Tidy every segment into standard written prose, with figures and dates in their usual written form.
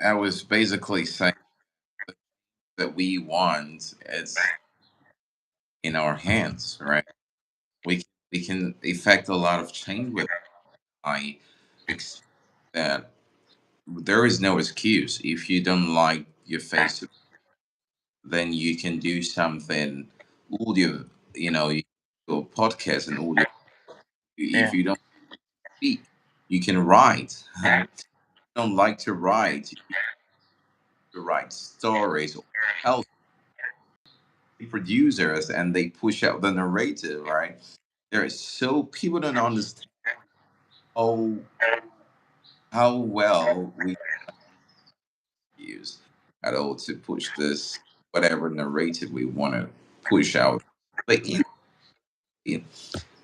I was basically saying that we want is in our hands, right? We can effect a lot of change with. I expect that there is no excuse if you don't like your face, then you can do something audio. You go podcast and audio. If Yeah. you don't speak, you can write. Don't like to write, you write stories or tell producers and they push out the narrative, right? There is so people don't understand how how well we use at all to push this whatever narrative we want to push out. But it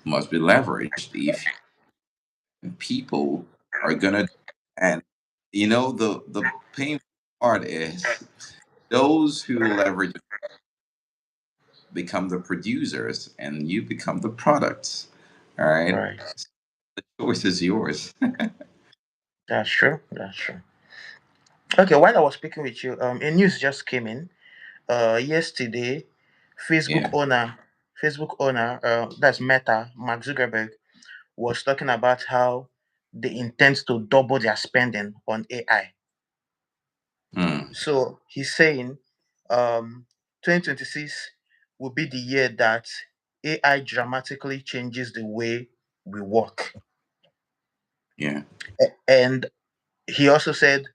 must be leveraged if people are gonna, and the painful part is those who leverage become the producers and you become the products. All right. Right. The choice is yours. That's true. That's true. Okay, while I was speaking with you, a news just came in. Yesterday, Facebook Yeah. owner, Facebook owner, that's Meta, Mark Zuckerberg, was talking about how they intend to double their spending on AI. Hmm. So he's saying, 2026 will be the year that AI dramatically changes the way we work. Yeah. And he also said,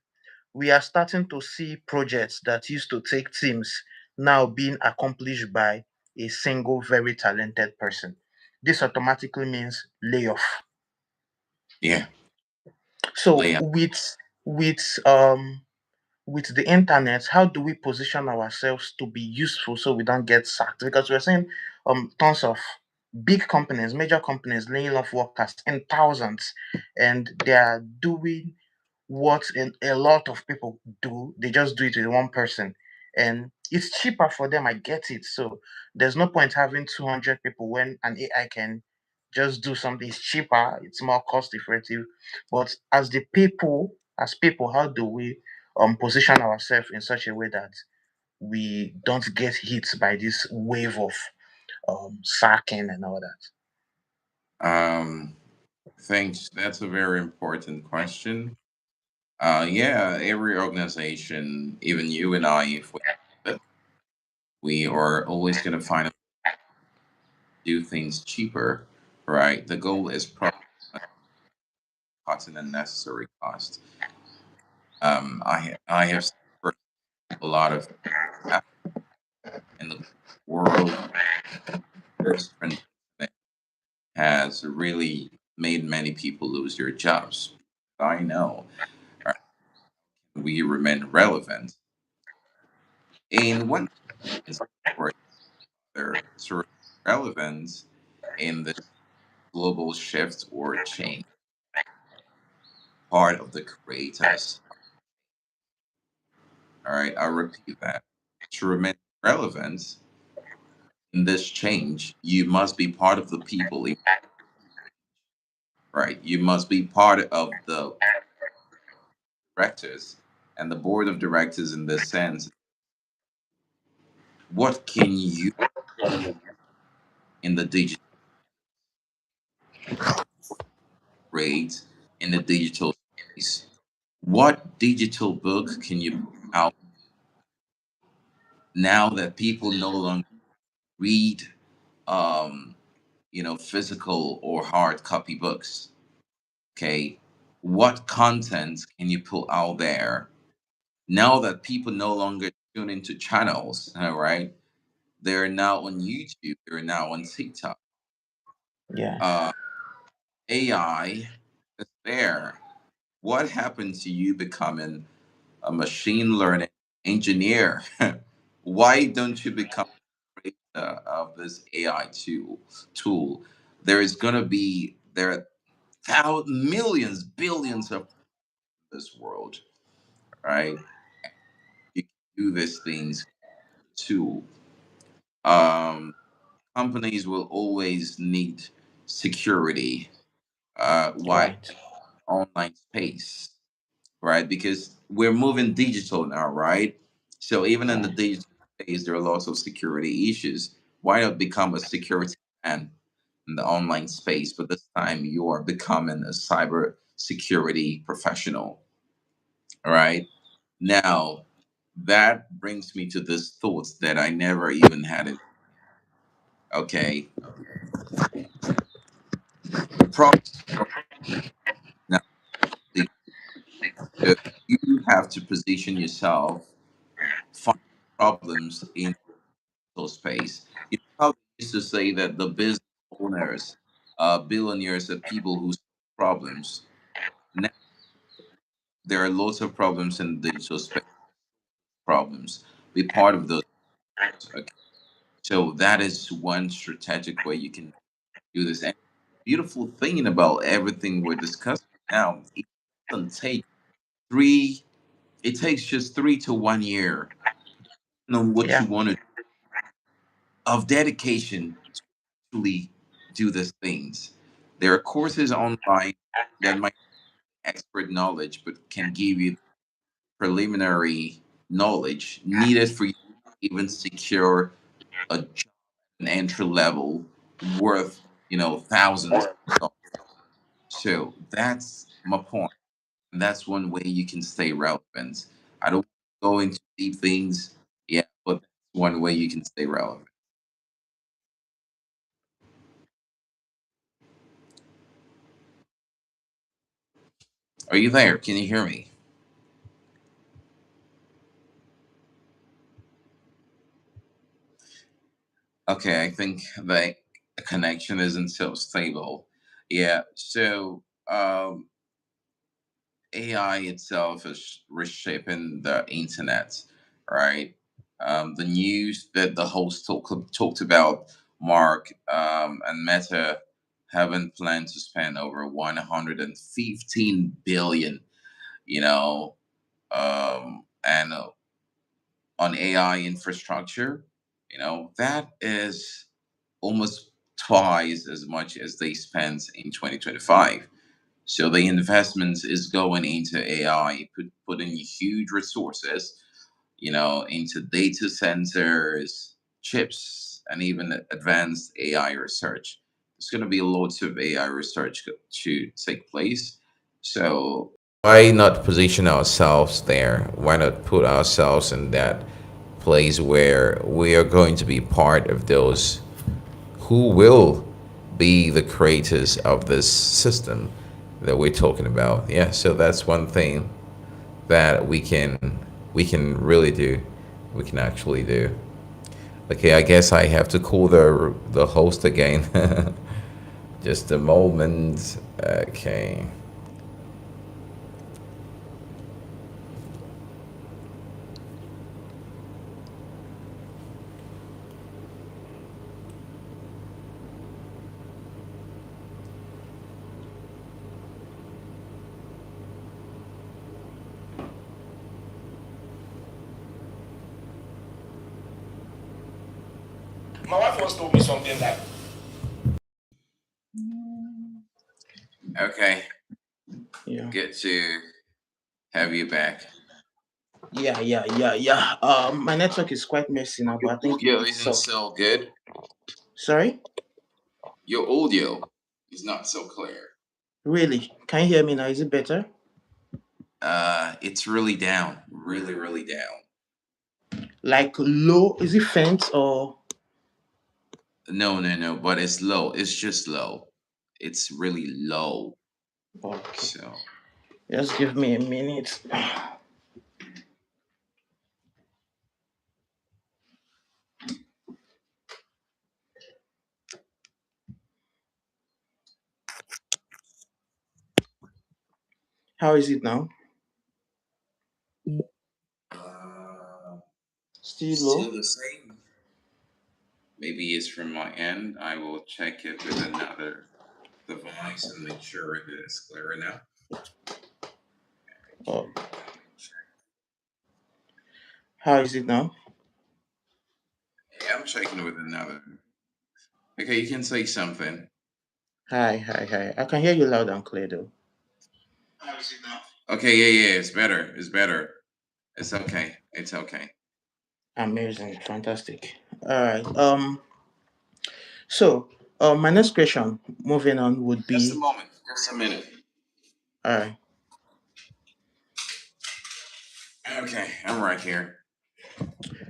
we are starting to see projects that used to take teams now being accomplished by a single very talented person. This automatically means layoff. Yeah. So Layout. with the internet, how do we position ourselves to be useful so we don't get sacked? Because we're seeing tons of big companies, major companies laying off workers in thousands, and they are doing what a lot of people do. They just do it with one person, and it's cheaper for them. I get it. So there's no point having 200 people when an AI can just do something. It's cheaper. It's more cost effective. But as people, how do we position ourselves in such a way that we don't get hit by this wave of sacking and all that? Um. Thanks. That's a very important question. Yeah. Every organization, even you and I, if we are always going to find a do things cheaper, right? The goal is probably cutting unnecessary cost. I have seen a lot of in the world. This pandemic has really made many people lose their jobs. I know, right? We remain relevant. And one is for their sort of relevance in the global shift or change, part of the creators. All right, I'll repeat that. To remain relevant in this change, you must be part of the people, right? You must be part of the directors and the board of directors in this sense. What can you in the digital create in the digital space? What digital book can you put out now that people no longer read, um, physical or hard copy books? Okay, what content can you put out there now that people no longer tune into channels? All right, they're now on YouTube. They're now on TikTok. Yeah. Uh, AI is there. What happened to you becoming a machine learning engineer? Why don't you become a creator of this AI tool? There is gonna be there are millions, billions of this world, right? You can do these things too. Um, Companies will always need security, why Right. online space, right? Because we're moving digital now, right? So even in the Right. digital space, there are lots of security issues. Why not become a security man in the online space? But this time you are becoming a cyber security professional, all right? Now, that brings me to this thought that I never even had it. Okay, the problem now, so you have to position yourself, find problems in digital space. You know how they used to say that the business owners, billionaires are people who solve problems. Now there are lots of problems in the digital space. Problems. Be part of those. Okay. So that is one strategic way you can do this. And beautiful thing about everything we're discussing now, it doesn't take three. It takes just 3 to 1 year on what you Yeah. want to of dedication to actually do these things. There are courses online that might expert knowledge, but can give you preliminary knowledge needed for you to even secure a job, an entry level worth, thousands of dollars. So that's my point. And that's one way you can stay relevant. I don't go into deep things, yeah, but that's one way you can stay relevant. Are you there? Can you hear me? Okay, I think the connection isn't so stable. Yeah, so AI itself is reshaping the internet, right? The news that the host talked about, Mark and Meta, haven't planned to spend over 115 billion, you know, and on AI infrastructure. That is almost twice as much as they spent in 2025. So the investments is going into AI, putting huge resources, into data centers, chips, and even advanced AI research. There's going to be lots of AI research to take place. So why not position ourselves there? Why not put ourselves in that place where we are going to be part of those who will be the creators of this system that we're talking about? Yeah, so that's one thing that we can really do. We can actually do. Okay, I guess I have to call the host again. Just a moment. Okay. My wife once told me something that. Okay, Yeah. good to have you back. Yeah. My network is quite messy now, but Your I think audio it's isn't solved. so good. Sorry? Your audio is not so clear. Really? Can you hear me now? Is it better? It's really down, really, really down. Like low? Is it faint or? No, no, no, but it's low. It's just low. It's really low. Okay. So, Just give me a minute. How is it now? uh, Still still low? the same. Maybe it's from my end. I will check it with another device and make sure that it's clear enough. Oh, how is it now? Yeah, I'm checking with another. Okay, you can say something. Hi. I can hear you loud and clear though. Okay, yeah, yeah, it's better. It's better. It's okay. It's okay. Amazing, fantastic. All right. So, my next question, moving on, would Just a be, moment. Just a minute. all right, Okay, I'm right here.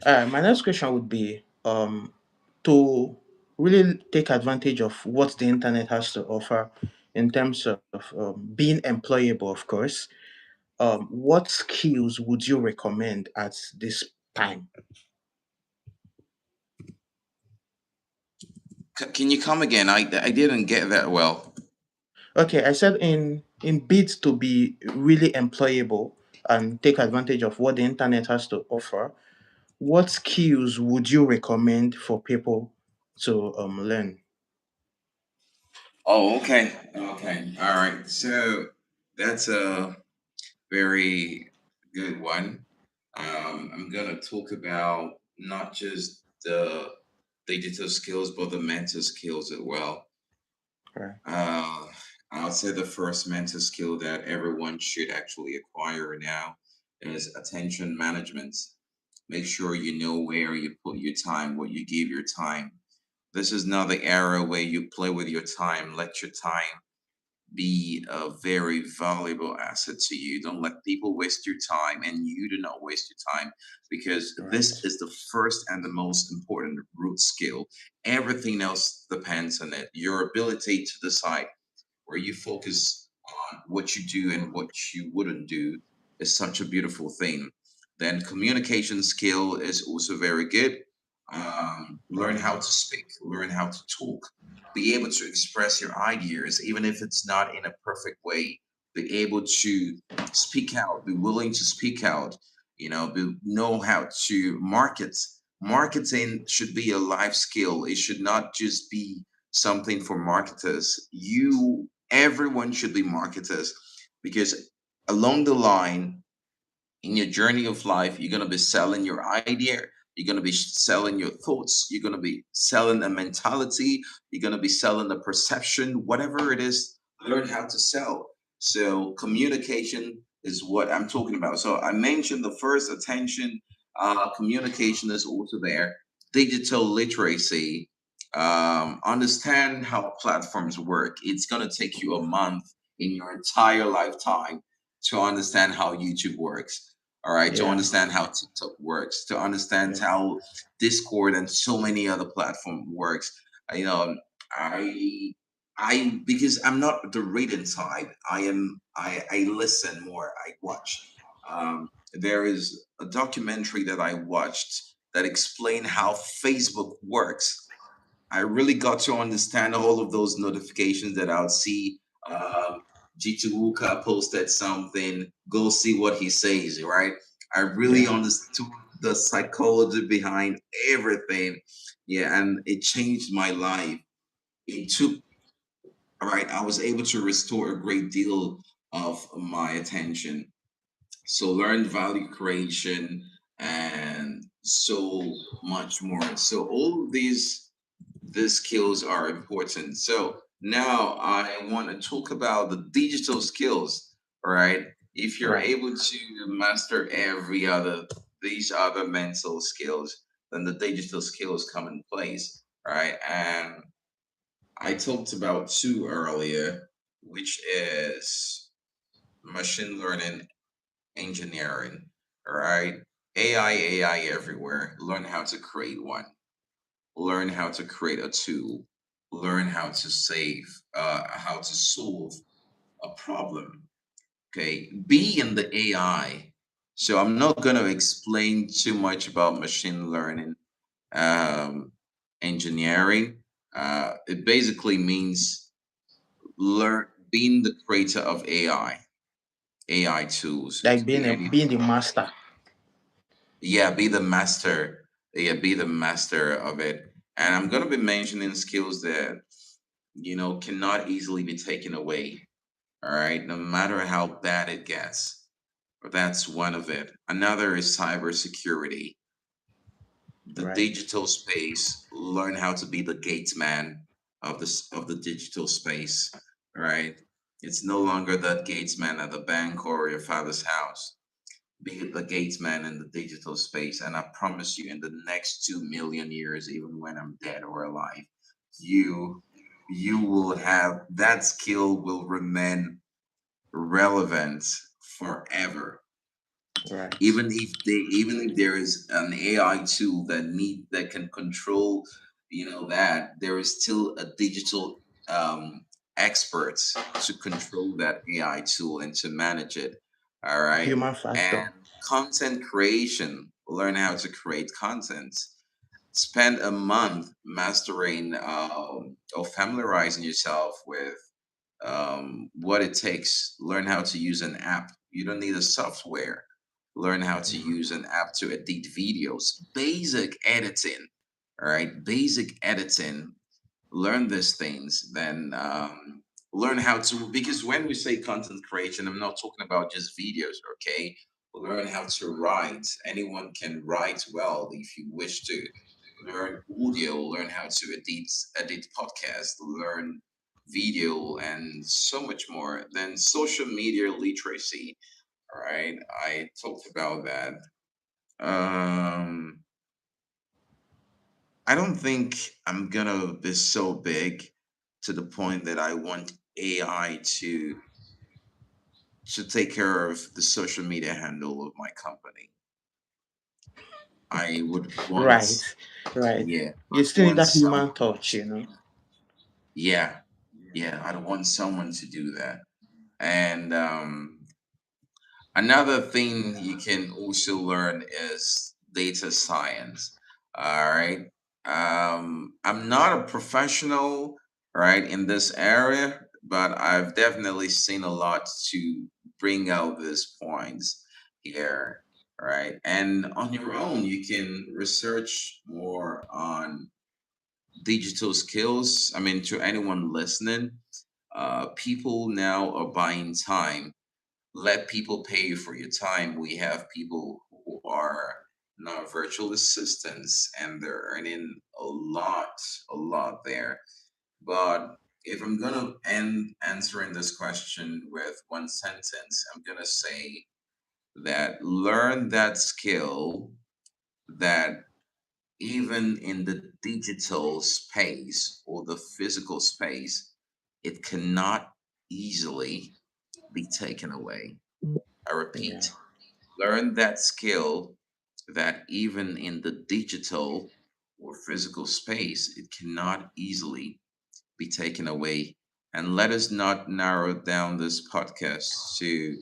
my next question would be, to really take advantage of what the internet has to offer in terms of being employable, of course. What skills would you recommend at this time? Can you come again? I didn't get that well. Okay, I said in bids to be really employable and take advantage of what the internet has to offer, what skills would you recommend for people to learn? Oh, okay. Okay. All right. So that's a very good one. I'm gonna talk about not just the digital skills, but the mental skills as well. Right, Uh, I would say the first mental skill that everyone should actually acquire now is attention management. Make sure you know where you put your time, what you give your time. This is not the era where you play with your time. Let your time be a very valuable asset to you. Don't let people waste your time, and you do not waste your time, because right, this is the first and the most important root skill. Everything else depends on it. Your ability to decide where you focus on what you do and what you wouldn't do is such a beautiful thing. Then communication skill is also very good. Learn right. how to speak, learn how to talk, be able to express your ideas, even if it's not in a perfect way. Be able to speak out, be willing to speak out. Know how to market. Marketing should be a life skill. It should not just be something for marketers. Everyone should be marketers, because along the line in your journey of life, you're going to be selling your idea, you're going to be selling your thoughts, you're going to be selling a mentality, you're going to be selling a perception, whatever it is, learn how to sell. So, communication is what I'm talking about. So, I mentioned the first attention, communication is also there, digital literacy. Understand how platforms work. It's going to take you a month in your entire lifetime to understand how YouTube works. All right, to Yeah, understand how TikTok works, to understand yeah, how Discord and so many other platform works. You know, I because I'm not the reading type. I listen more. I watch. There is a documentary that I watched that explained how Facebook works. I really got to understand all of those notifications that I'll see. Jichuuka posted something, go see what he says, right? I really yeah, understood the psychology behind everything. Yeah, and it changed my life. It took, all right, I was able to restore a great deal of my attention. So learned value creation and so much more. So all of these skills are important. So now I want to talk about the digital skills, right? If you're right, able to master every other these other mental skills, then the digital skills come in place, right? And I talked about two earlier, which is machine learning engineering, right? AI everywhere. Learn how to create one, learn how to create a tool, learn how to how to solve a problem. Okay, be in the AI. So I'm not going to explain too much about machine learning um, engineering. It basically means learn being the creator of AI tools. It like could be anything. being the master. Yeah, be the master. Yeah, be the master of it. And I'm going to be mentioning skills that cannot easily be taken away. All right, no matter how bad it gets. That's one of it. Another is cybersecurity, the Right, digital space. Learn how to be the gates man of the digital space. Right. It's no longer that gatesman at the bank or your father's house. Be the gatesman in the digital space. And I promise you, in the next 2 million years, even when I'm dead or alive, you you will have that skill will remain relevant forever. Right. Even if there is an AI tool that can control, that there is still a digital experts to control that AI tool and to manage it. All right. Human And factor. content creation, learn how to create content. Spend a month mastering or familiarizing yourself with what it takes. Learn how to use an app. You don't need a software. Learn how to use an app to edit videos. Basic editing. All right. Basic editing. Learn these things. Then learn how to, because when we say content creation, I'm not talking about just videos. Okay. Learn how to write. Anyone can write well if you wish to. Learn audio, learn how to edit podcast, learn video, and so much more. Then social media literacy. All right, I talked about that. Um, I don't think I'm gonna be so big to the point that I want AI to take care of the social media handle of my company. I would want, Right. Right. yeah, You I still need want that human someone. touch, you know. Yeah, yeah, I'd want someone to do that. And another thing you can also learn is data science. All right. I'm not a professional, right, in this area, but I've definitely seen a lot to bring out these points here. Right. And on your own, you can research more on digital skills. I mean, to anyone listening, people now are buying time. Let people pay you for your time. We have people who are now virtual assistants and they're earning a lot there. But if I'm gonna end answering this question with one sentence, I'm gonna say that learn that skill that even in the digital space or the physical space, it cannot easily be taken away. I Yeah. repeat, learn that skill that even in the digital or physical space, it cannot easily be taken away. And let us not narrow down this podcast to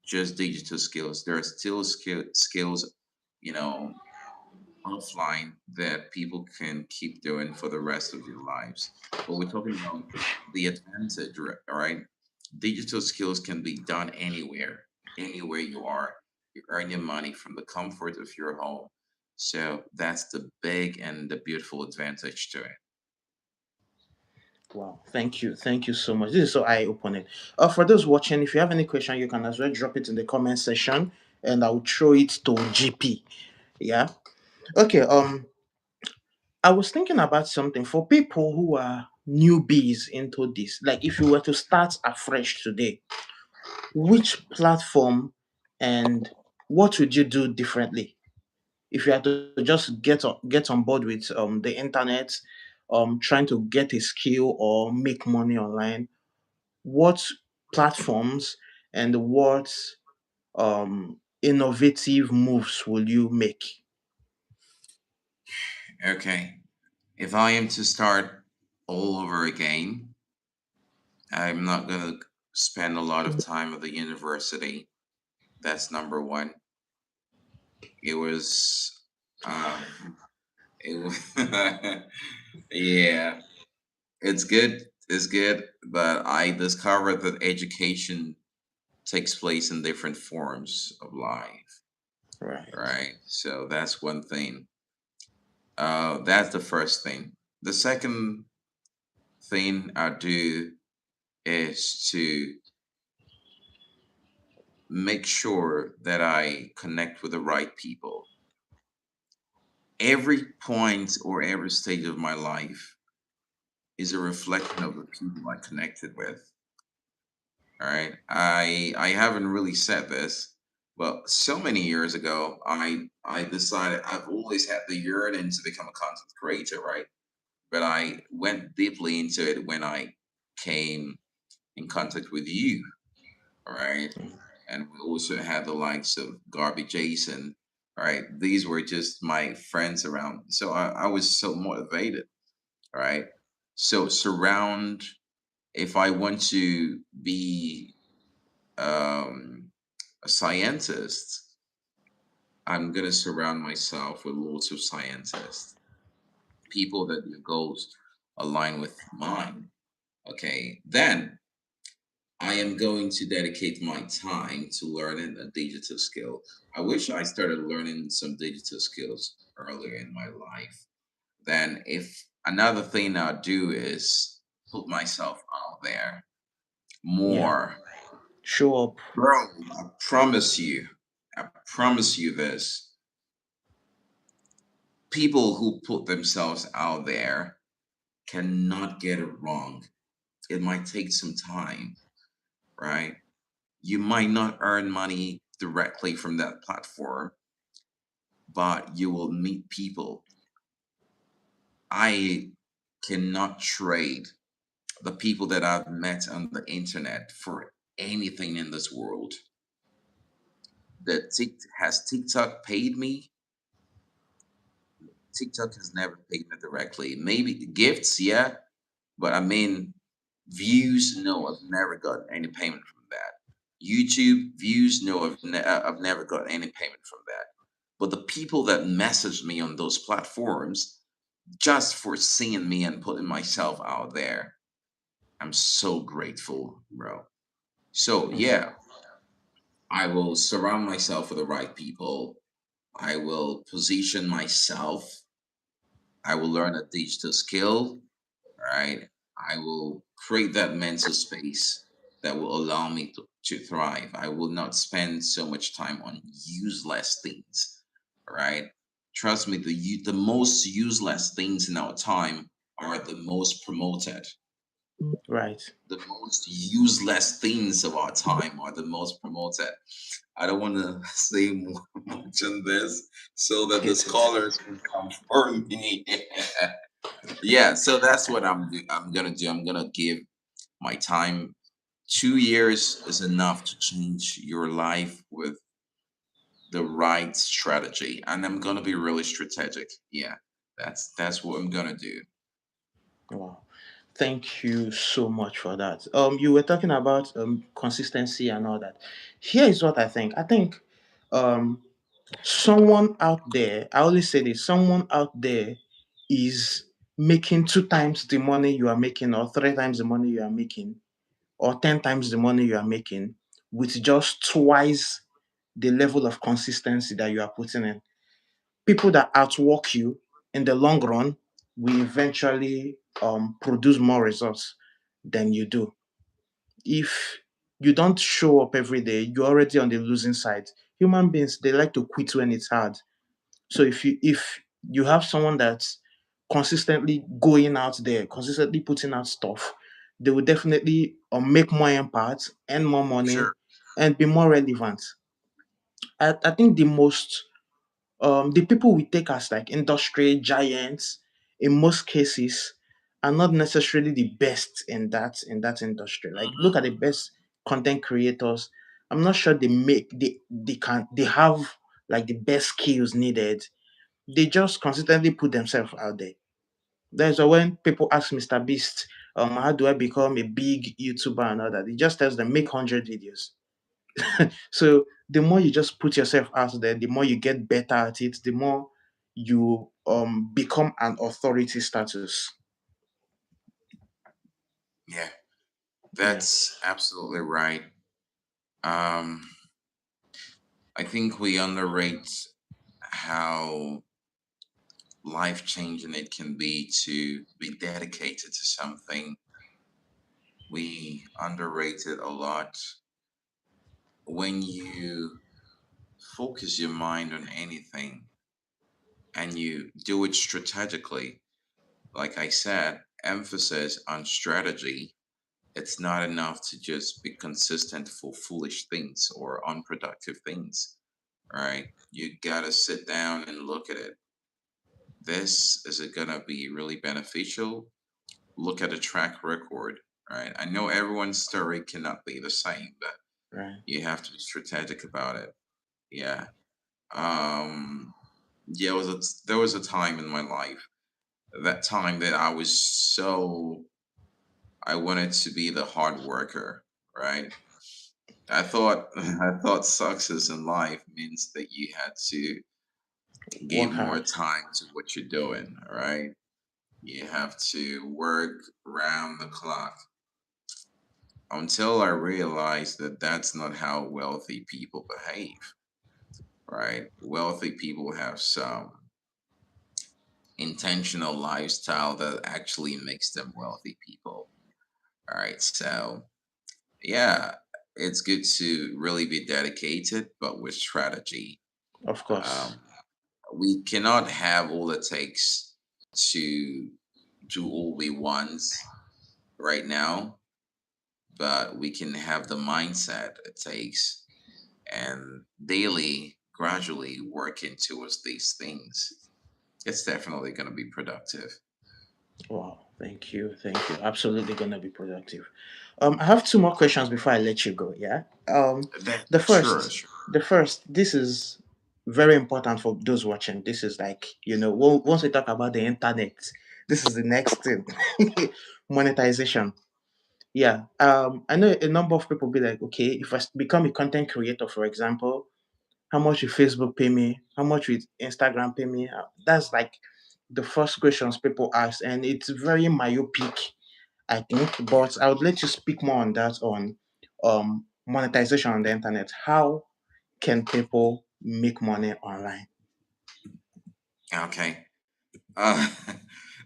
just digital skills. There are still skills, you know, offline that people can keep doing for the rest of their lives. But we're talking about the advantage, all right? Digital skills can be done anywhere you are. You're earning money from the comfort of your home. So that's the big and the beautiful advantage to it. Wow. Thank you. Thank you so much. This is so eye opening. For those watching, if you have any question, you can as well drop it in the comment section and I'll throw it to GP. Yeah. Okay. I was thinking about something for people who are newbies into this. Like if you were to start afresh today, which platform and what would you do differently? If you had to just get on board with the internet, trying to get a skill or make money online, what platforms and what innovative moves will you make? Okay. If I am to start all over again, I'm not going to spend a lot of time at the university. That's number one. It was, um, it was, yeah, it's good. It's good. But I discovered that education takes place in different forms of life, Right. right? So that's one thing. That's the first thing. The second thing I do is to make sure that I connect with the right people. Every point or every stage of my life is a reflection of the people I connected with. All right. I haven't really said this, but so many years ago, I decided I've always had the yearning to become a content creator, right? But I went deeply into it when I came in contact with you, all right? And we also had the likes of Garby Jason, all right? These were just my friends around. So I was so motivated, all right? So surround, if I want to be um, a scientist, I'm going to surround myself with lots of scientists, people that their goals align with mine. Okay, then I am going to dedicate my time to learning a digital skill. I wish I started learning some digital skills earlier in my life. Then, if another thing I'll do is put myself out there Yeah. more. Show up. Bro, I promise you this. People who put themselves out there cannot get it wrong. It might take some time, right? You might not earn money directly from that platform, but you will meet people. I cannot trade the people that I've met on the internet for anything in this world. Has TikTok paid me? TikTok has never paid me directly. Maybe gifts, yeah, but I mean, views, no, I've never gotten any payment from that. YouTube views, no, I've never gotten any payment from that. But the people that message me on those platforms just for seeing me and putting myself out there, I'm so grateful, bro. So Mm. yeah, I will surround myself with the right people. I will position myself. I will learn a digital skill, right? I will create that mental space that will allow me to thrive. I will not spend so much time on useless things, right? Trust me, the most useless things in our time are the most promoted. Right. The most useless things of our time are the most promoted. I don't want to say much on this so that the Get it. scholars can come for me. Yeah, so that's what I'm gonna do. I'm gonna give my time. 2 years is enough to change your life with the right strategy, and I'm gonna be really strategic. Yeah, that's what I'm gonna do. Wow. Thank you so much for that. You were talking about consistency and all that. Here is what I think. I think um someone out there, I always say this, someone out there is making two times the money you are making, or three times the money you are making, or 10 times the money you are making with just twice the level of consistency that you are putting in. People that outwork you in the long run will eventually produce more results than you do. If you don't show up every day, you're already on the losing side. Human beings, they like to quit when it's hard. So if you have someone that's consistently going out there, consistently putting out stuff, they will definitely make more impact, earn more money, Sure. and be more relevant. I think the people we take as like industry giants in most cases are not necessarily the best in that industry. Like look at the best content creators. I'm not sure they have like the best skills needed. They just consistently put themselves out there. That's why when people ask Mr. Beast, how do I become a big YouTuber and all that, he just tells them make 100 videos. So the more you just put yourself out there, the more you get better at it, the more you become an authority status. Yeah, Yeah. that's absolutely right. Um, I think we underrate how life changing it can be to be dedicated to something. We underrate it a lot. When you focus your mind on anything and you do it strategically, like I said, emphasis on strategy, It's not enough to just be consistent for foolish things or unproductive things, right? You gotta sit down and look at it. This is it gonna be really beneficial? Look at a track record, right? I know everyone's story cannot be the same, but Right. you have to be strategic about it. Yeah. Um, yeah, there was a time in my life, that time that I was so I wanted to be the hard worker, right? I thought I thought success in life means that you had to give Work more hard. time to what you're doing, right? You have to work round the clock until I realized that that's not how wealthy people behave, right? Wealthy people have some intentional lifestyle that actually makes them wealthy people. All right. So, yeah, it's good to really be dedicated, but with strategy. Of course. Um, we cannot have all it takes to do all we want right now, but we can have the mindset it takes and daily, gradually working towards these things. It's definitely going to be productive. Wow. Thank you. Thank you. Absolutely gonna be productive. I have two more questions before I let you go. Yeah. That The sure, first, sure. this is very important for those watching. This is like, once we talk about the internet, this is the next thing. Monetization. Yeah. I know a number of people be like, okay, if become a content creator, for example, how much will Facebook pay me? How much will Instagram pay me? That's like the first questions people ask, and it's very myopic, I think. But I would let you speak more on that, on monetization on the internet. How can people make money online? Okay. Uh,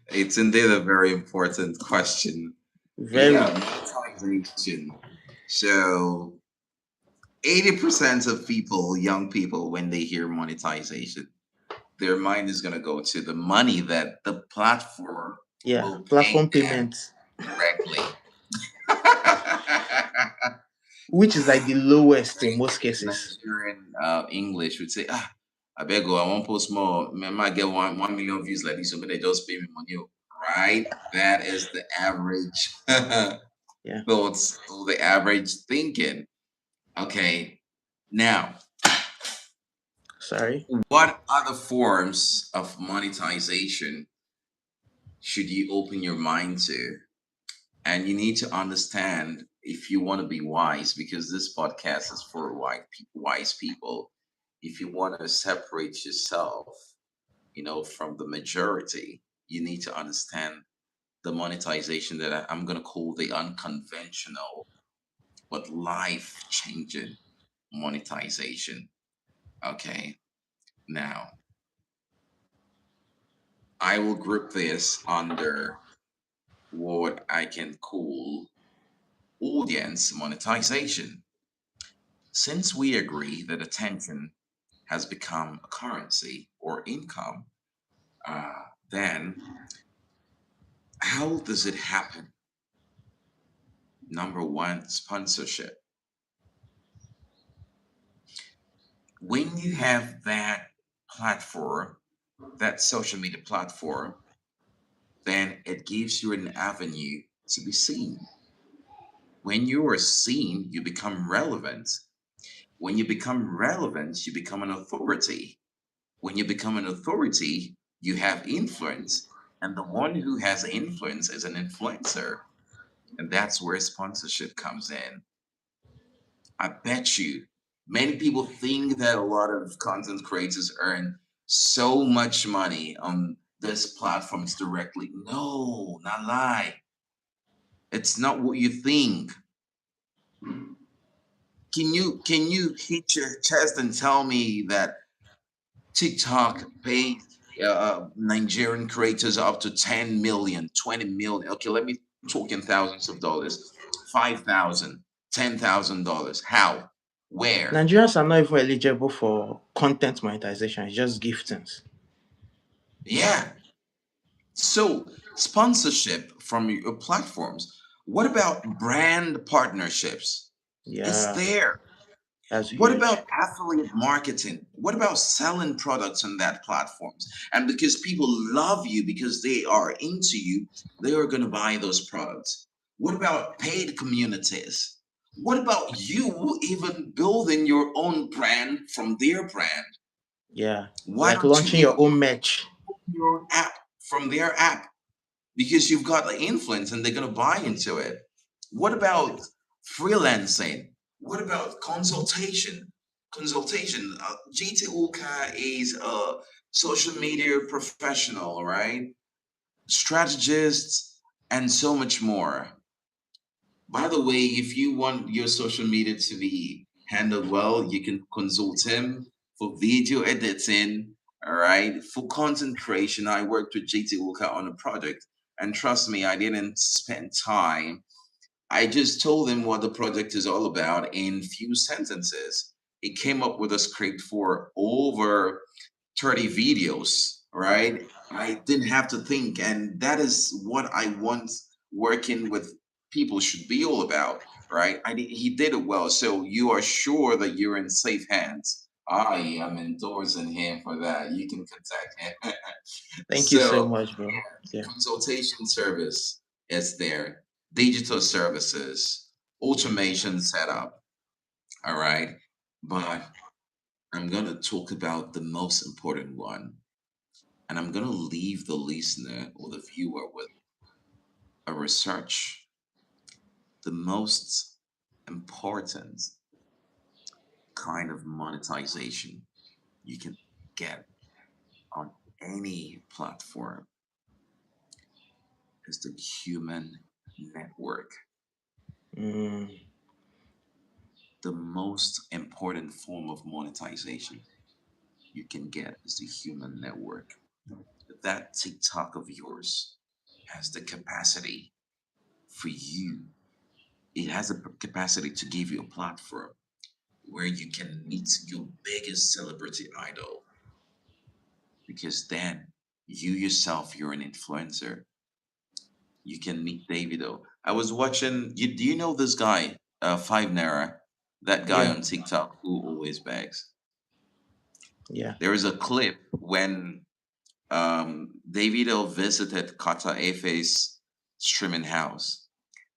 it's indeed a very important question. Very. Yeah, monetization. So, 80% of people, young people, when they hear monetization, their mind is going to go to the money that the platform Yeah, will pay platform them payments, directly. which is like the lowest in most Nigerian, cases. Nigerian English would say, ah, I beg go, I won't post more. Man, I might get 1 million views like this, so they just pay me money. Right? That is the average Yeah. thoughts, or the average thinking. Okay. Now, Sorry. what other forms of monetization should you open your mind to? And you need to understand, if you want to be wise, because this podcast is for wise people. If you want to separate yourself, from the majority, you need to understand the monetization that I'm going to call the unconventional but life changing monetization. Okay. Now, I will group this under what I can call audience monetization. Since we agree that attention has become a currency or income, then how does it happen? Number one, sponsorship. When you have that platform, that social media platform, then it gives you an avenue to be seen. When you are seen, you become relevant. When you become relevant, you become an authority. When you become an authority, you have influence. And the one who has influence is an influencer. And that's where sponsorship comes in. I bet you many people think that a lot of content creators earn so much money on this platforms directly. No, not lie. It's not what you think. Can you hit your chest and tell me that TikTok pays Nigerian creators up to 10 million, 20 million? Okay, let me talk in thousands of dollars. 5,000, $10,000. How? Where? Nigerians are not even eligible for content monetization. It's just giftings. Yeah. So, sponsorship from your platforms. What about brand partnerships? It's Yeah, there. that's What huge. about affiliate marketing? What about selling products on that platforms? And because people love you because they are into you, they are going to buy those products. What about paid communities? What about you even building your own brand from their brand? Yeah, Why like don't you launching your even own merch. your own app from their app? Because you've got the influence and they're going to buy into it. What about freelancing? What about consultation? Consultation. GT Uka is a social media professional, right? Strategist, and so much more. By the way, if you want your social media to be handled well, you can consult him for video editing. All right. For content creation, I worked with JT Walker on a project. And trust me, I didn't spend time. I just told him what the project is all about in few sentences. He came up with a script for over 30 videos, right? I didn't have to think. And that is what I want working with people should be all about, right? He did it well. So you are sure that you're in safe hands. I am endorsing him for that. You can contact him. Thank you so So, much, bro. Yeah. consultation service is there, digital services, automation setup, all right? But I'm going to talk about the most important one, and I'm going to leave the listener or the viewer with a research. The most important kind of monetization you can get on any platform is the human network. Mm, The most important form of monetization you can get is the human network. That TikTok of yours has the capacity for you. It has a capacity to give you a platform where you can meet your biggest celebrity idol, because then you yourself, you're an influencer. You can meet Davido. I was watching. Do you know this guy, Five Naira? That guy yeah, on TikTok who always begs. yeah, There is a clip when Davido visited Kata Efe's streaming house.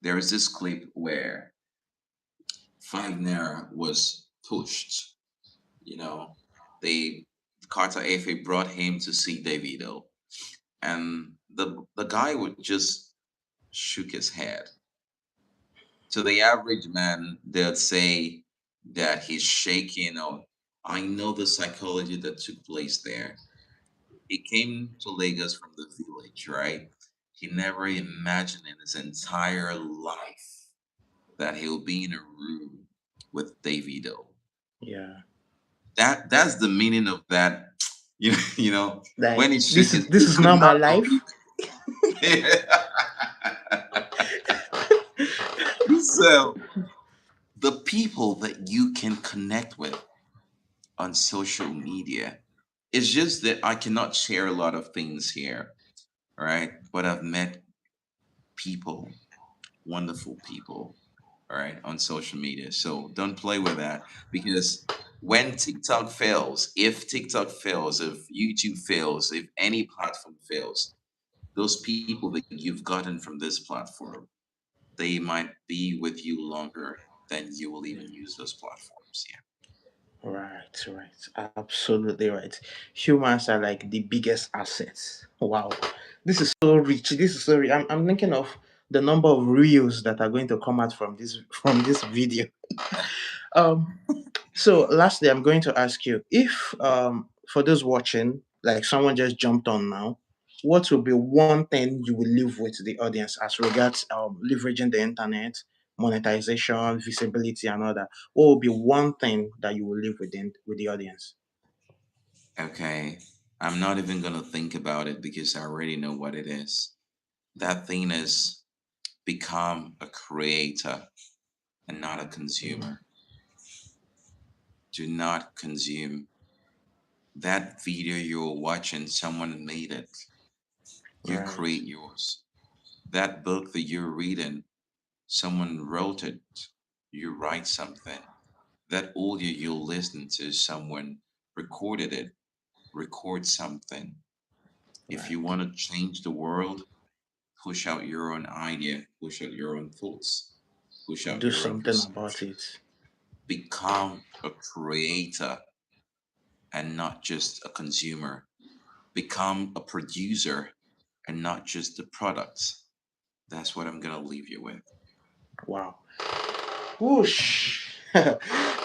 There is this clip where Five Naira was pushed. You know, they Carter Efe brought him to see Davido, and the guy would just shook his head. To the average man, they'd say that he's shaking. Or I know the psychology that took place there. He came to Lagos from the village, right? He never imagined in his entire life that he'll be in a room with Davido. yeah. That's the meaning of that. When Like he shook this is his, this he is could not my not life. believe it. So the people that you can connect with on social media, it's just that I cannot share a lot of things here, right? But I've met people, wonderful people, all right, on social media. So don't play with that, because when TikTok fails, if TikTok fails, if YouTube fails, if any platform fails, those people that you've gotten from this platform, they might be with you longer than you will even use those platforms. Yeah. Right, right. Absolutely right. Humans are like the biggest assets. Wow. This is so rich. This is so rich. I'm thinking of the number of reels that are going to come out from this video. Um so lastly I'm going to ask you if for those watching, like someone just jumped on now, what will be one thing you will leave with the audience as regards leveraging the internet, monetization, visibility and all that? What will be one thing that you will leave with the audience? Okay. I'm not even going to think about it because I already know what it is. That thing is become a creator and not a consumer. Do not consume. That video you're watching, someone made it. You Right. create yours. That book that you're reading, Someone wrote it. You write something. That audio you'll listen to, someone recorded it. Record something. If you Right. want to change the world, push out your own idea, push out your own thoughts, push out Do your own something about perception. it. Become a creator and not just a consumer. Become a producer and not just the products. That's what I'm going to leave you with. Wow. Whoosh.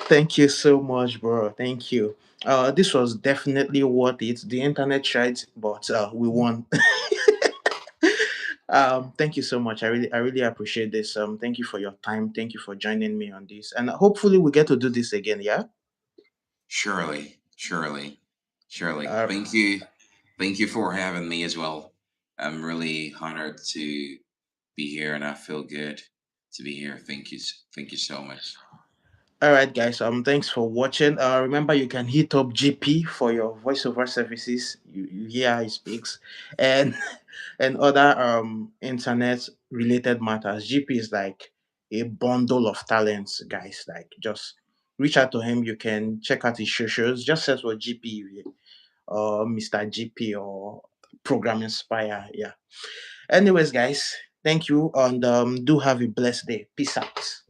Thank you so much, bro. Thank you. This was definitely worth it. The internet tried, but we won. Thank you so much. I really appreciate this. Thank you for your time. Thank you for joining me on this, and hopefully we get to do this again. Yeah. Surely, surely, surely. Uh, Thank you. Thank you for having me as well. I'm really honored to be here and I feel good to be here. Thank you. Thank you so much. all right, guys. Thanks for watching. Remember, you can hit up GP for your voiceover services. You hear how he speaks, and and other internet related matters. GP is like a bundle of talents, guys. Like just reach out to him. You can check out his shows. Just search for GP or Mr. GP or Program Inspire. Yeah. Anyways, guys, thank you and do have a blessed day. Peace out.